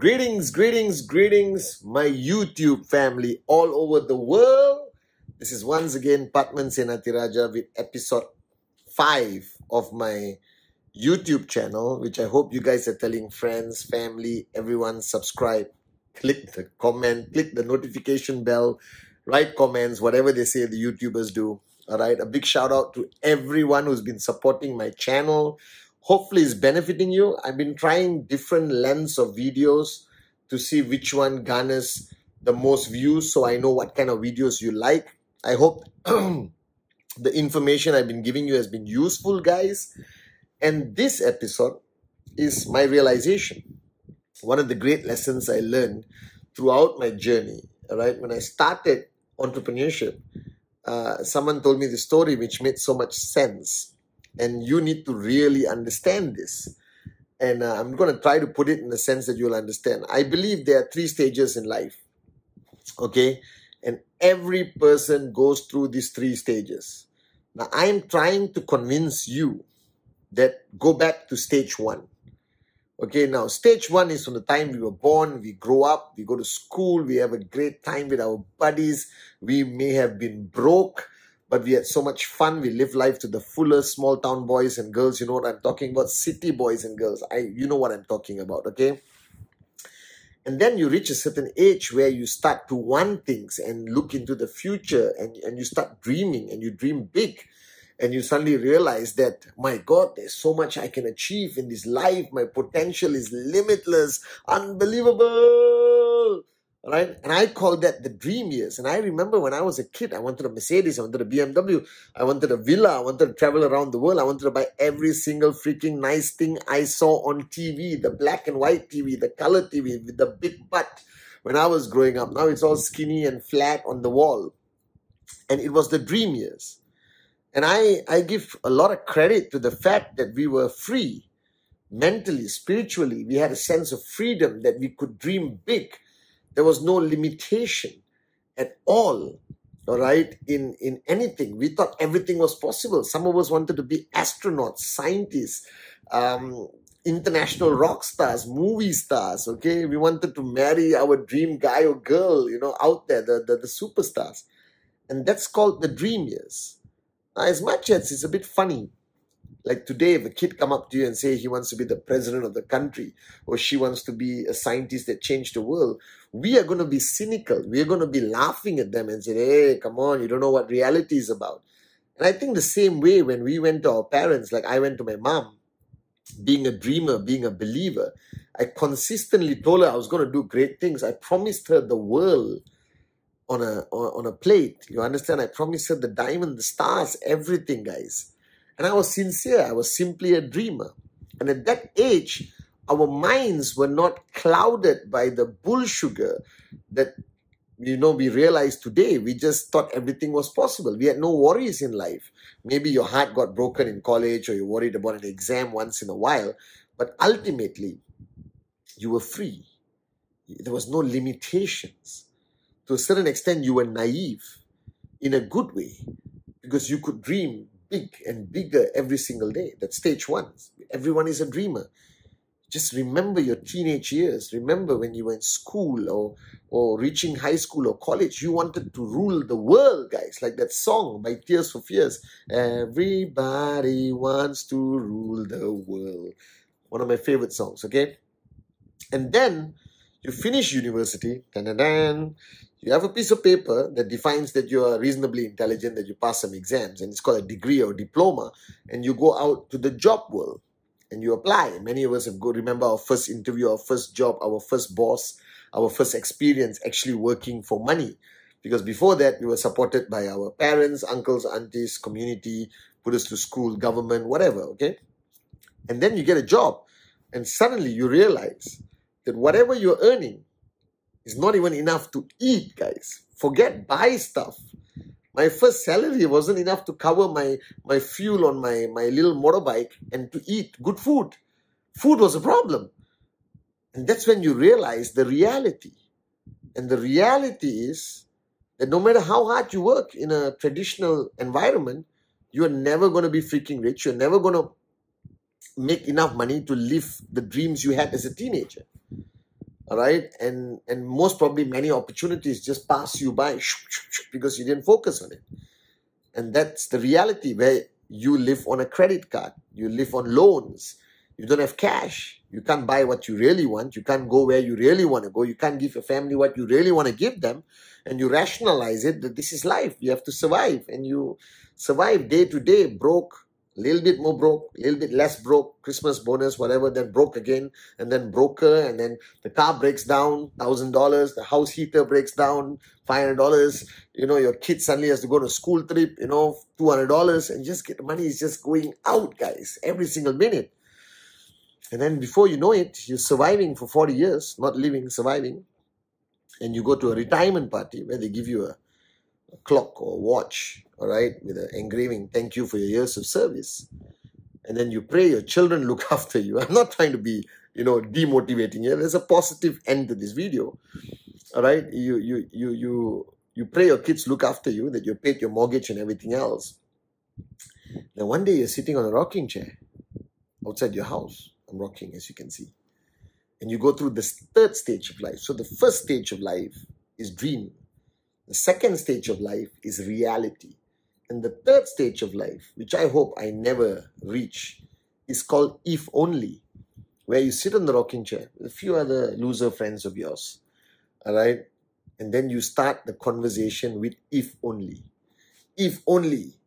Greetings, my YouTube family all over the world. This is once again Pathman Senathirajah with episode 5 of my YouTube channel, which I hope you guys are telling friends, family, everyone subscribe, click the comment, click the notification bell, write comments, whatever they say the YouTubers do. All right, a big shout out to everyone who's been supporting my channel. Hopefully it's benefiting you. I've been trying different lengths of videos to see which one garners the most views so I know what kind of videos you like. I hope the information I've been giving you has been useful, guys. And this episode is my realization. One of the great lessons I learned throughout my journey, all right? When I started entrepreneurship, someone told me the story which made so much sense. And you need to really understand this. And I'm going to try to put it in the sense that you'll understand. I believe there are 3 stages in life. Okay? And every person goes through these 3 stages. Now, I'm trying to convince you that go back to stage 1. Okay, now stage 1 is from the time we were born, we grow up, we go to school, we have a great time with our buddies. We may have been broke, but we had so much fun. We live life to the fullest. Small town boys and girls, you know what I'm talking about. City boys and girls, you know what I'm talking about, okay? And then you reach a certain age where you start to want things and look into the future, and you start dreaming, and you dream big. And you suddenly realize that, my God, there's so much I can achieve in this life. My potential is limitless, unbelievable. Right? And I call that the dream years. And I remember when I was a kid, I wanted a Mercedes, I wanted a BMW, I wanted a villa, I wanted to travel around the world, I wanted to buy every single freaking nice thing I saw on TV, the black and white TV, the color TV with the big butt when I was growing up. Now it's all skinny and flat on the wall. And it was the dream years. And I give a lot of credit to the fact that we were free, mentally, spiritually. We had a sense of freedom that we could dream big. There was no limitation at all right, in anything. We thought everything was possible. Some of us wanted to be astronauts, scientists, international rock stars, movie stars, okay? We wanted to marry our dream guy or girl, you know, out there, the superstars. And that's called the dream years. Now, as much as it's a bit funny, like today, if a kid come up to you and say he wants to be the president of the country, or she wants to be a scientist that changed the world, we are going to be cynical. We are going to be laughing at them and say, hey, come on, you don't know what reality is about. And I think the same way when we went to our parents, like I went to my mom, being a dreamer, being a believer, I consistently told her I was going to do great things. I promised her the world on a plate. You understand? I promised her the diamond, the stars, everything, guys. And I was sincere. I was simply a dreamer. And at that age, our minds were not clouded by the bull sugar that, you know, we realize today. We just thought everything was possible. We had no worries in life. Maybe your heart got broken in college, or you're worried about an exam once in a while. But ultimately, you were free. There was no limitations. To a certain extent, you were naive in a good way, because you could dream big and bigger every single day. That's stage 1. Everyone is a dreamer. Just remember your teenage years. Remember when you were in school or reaching high school or college, you wanted to rule the world, guys. Like that song by Tears for Fears. Everybody wants to rule the world. One of my favorite songs, okay? And then you finish university. Dun-dun-dun. You have a piece of paper that defines that you are reasonably intelligent, that you pass some exams, and it's called a degree or diploma, and you go out to the job world and you apply. Many of us have remember our first interview, our first job, our first boss, our first experience actually working for money. Because before that, we were supported by our parents, uncles, aunties, community, put us to school, government, whatever, okay? And then you get a job, and suddenly you realize that whatever you're earning is not even enough to eat, guys. Forget buy stuff. My first salary wasn't enough to cover my fuel on my little motorbike and to eat good food. Food was a problem. And that's when you realize the reality. And the reality is that no matter how hard you work in a traditional environment, you are never going to be freaking rich. You're never going to make enough money to live the dreams you had as a teenager. all right? And most probably many opportunities just pass you by because you didn't focus on it. And that's the reality, where you live on a credit card, you live on loans, you don't have cash, you can't buy what you really want, you can't go where you really want to go, you can't give your family what you really want to give them, and you rationalize it that this is life, you have to survive, and you survive day to day, broke, a little bit more broke, a little bit less broke, Christmas bonus, whatever, then broke again, and then broker, and then the car breaks down, $1,000, the house heater breaks down, $500, your kid suddenly has to go on a school trip, $200, and just get the money is just going out, guys, every single minute. And then before you know it, you're surviving for 40 years, not living, surviving. And you go to a retirement party where they give you a clock or watch, all right, with an engraving, thank you for your years of service. And then you pray your children look after you. I'm not trying to be, demotivating here. There's a positive end to this video, all right? You pray your kids look after you, that you paid your mortgage and everything else. Then one day you're sitting on a rocking chair outside your house. I'm rocking, as you can see. And you go through this third stage of life. So the first stage of life is dream. The second stage of life is reality. And the third stage of life, which I hope I never reach, is called if only, where you sit on the rocking chair with a few other loser friends of yours, all right? And then you start the conversation with if only. If only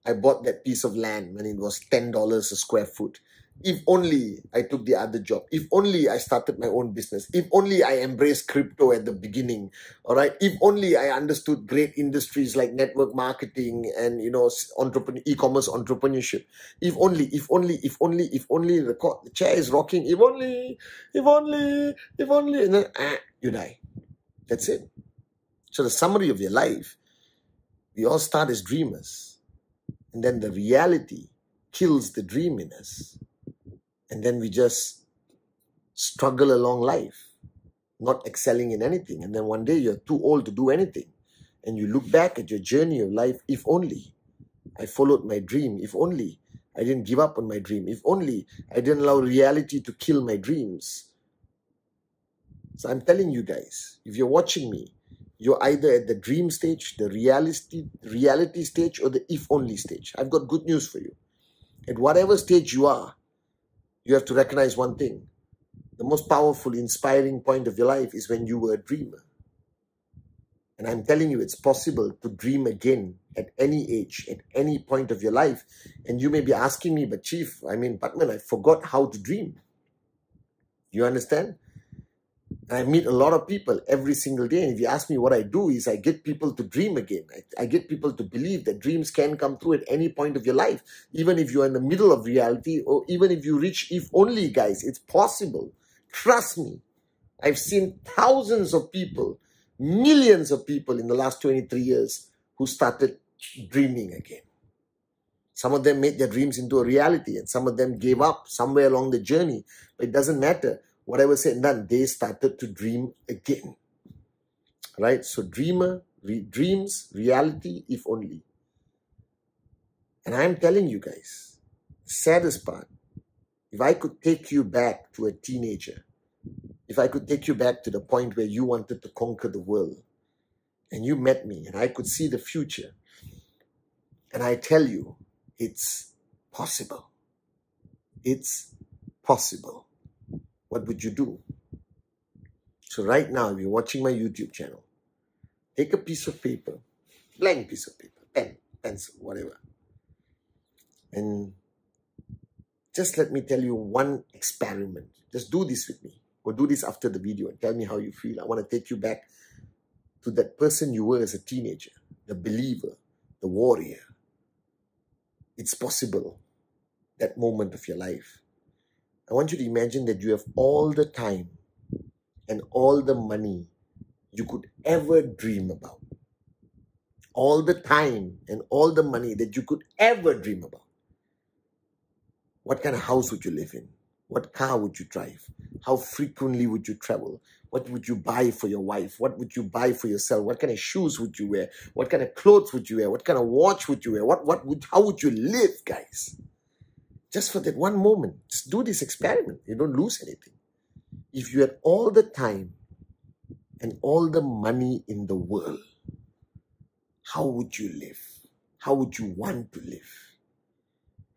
I bought that piece of land when it was $10 a square foot. If only I took the other job. If only I started my own business. If only I embraced crypto at the beginning. All right. If only I understood great industries like network marketing and, e-commerce entrepreneurship. If only, the chair is rocking. If only, and then you die. That's it. So the summary of your life, we all start as dreamers. And then the reality kills the dream in us. And then we just struggle along life, not excelling in anything. And then one day you're too old to do anything. And you look back at your journey of life, if only I followed my dream. If only I didn't give up on my dream. If only I didn't allow reality to kill my dreams. So I'm telling you guys, if you're watching me, you're either at the dream stage, the reality stage, or the if only stage. I've got good news for you. At whatever stage you are, you have to recognize one thing. The most powerful, inspiring point of your life is when you were a dreamer. And I'm telling you, it's possible to dream again at any age, at any point of your life. And you may be asking me, but Chief, Pathman, I forgot how to dream. You understand? I meet a lot of people every single day. And if you ask me what I do is I get people to dream again. I get people to believe that dreams can come true at any point of your life. Even if you're in the middle of reality or even if you reach if only, guys, it's possible. Trust me. I've seen thousands of people, millions of people in the last 23 years who started dreaming again. Some of them made their dreams into a reality and some of them gave up somewhere along the journey. But it doesn't matter. Whatever said and done, they started to dream again. Right? So dreams, reality, if only. And I'm telling you guys, the saddest part, if I could take you back to a teenager, if I could take you back to the point where you wanted to conquer the world, and you met me, and I could see the future, and I tell you, it's possible. It's possible. What would you do? So right now, if you're watching my YouTube channel, take a piece of paper, blank piece of paper, pen, pencil, whatever. And just let me tell you one experiment. Just do this with me. Or do this after the video and tell me how you feel. I want to take you back to that person you were as a teenager, the believer, the warrior. It's possible, that moment of your life. I want you to imagine that you have all the time and all the money you could ever dream about. All the time and all the money that you could ever dream about. What kind of house would you live in? What car would you drive? How frequently would you travel? What would you buy for your wife? What would you buy for yourself? What kind of shoes would you wear? What kind of clothes would you wear? What kind of watch would you wear? How would you live, guys? Just for that one moment, just do this experiment. You don't lose anything. if you had all the time and all the money in the world, how would you live? How would you want to live?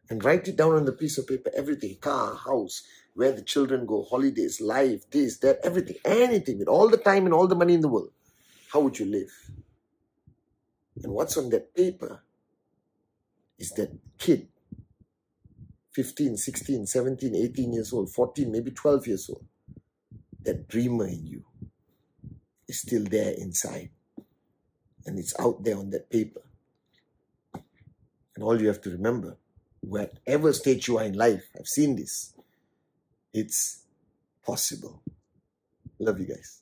And write it down on the piece of paper, everything, car, house, where the children go, holidays, life, this, that, everything, anything, with all the time and all the money in the world. How would you live? And what's on that paper is that kid, 15, 16, 17, 18 years old, 14, maybe 12 years old. That dreamer in you is still there inside. And it's out there on that paper. And all you have to remember, whatever stage you are in life, I've seen this, it's possible. Love you guys.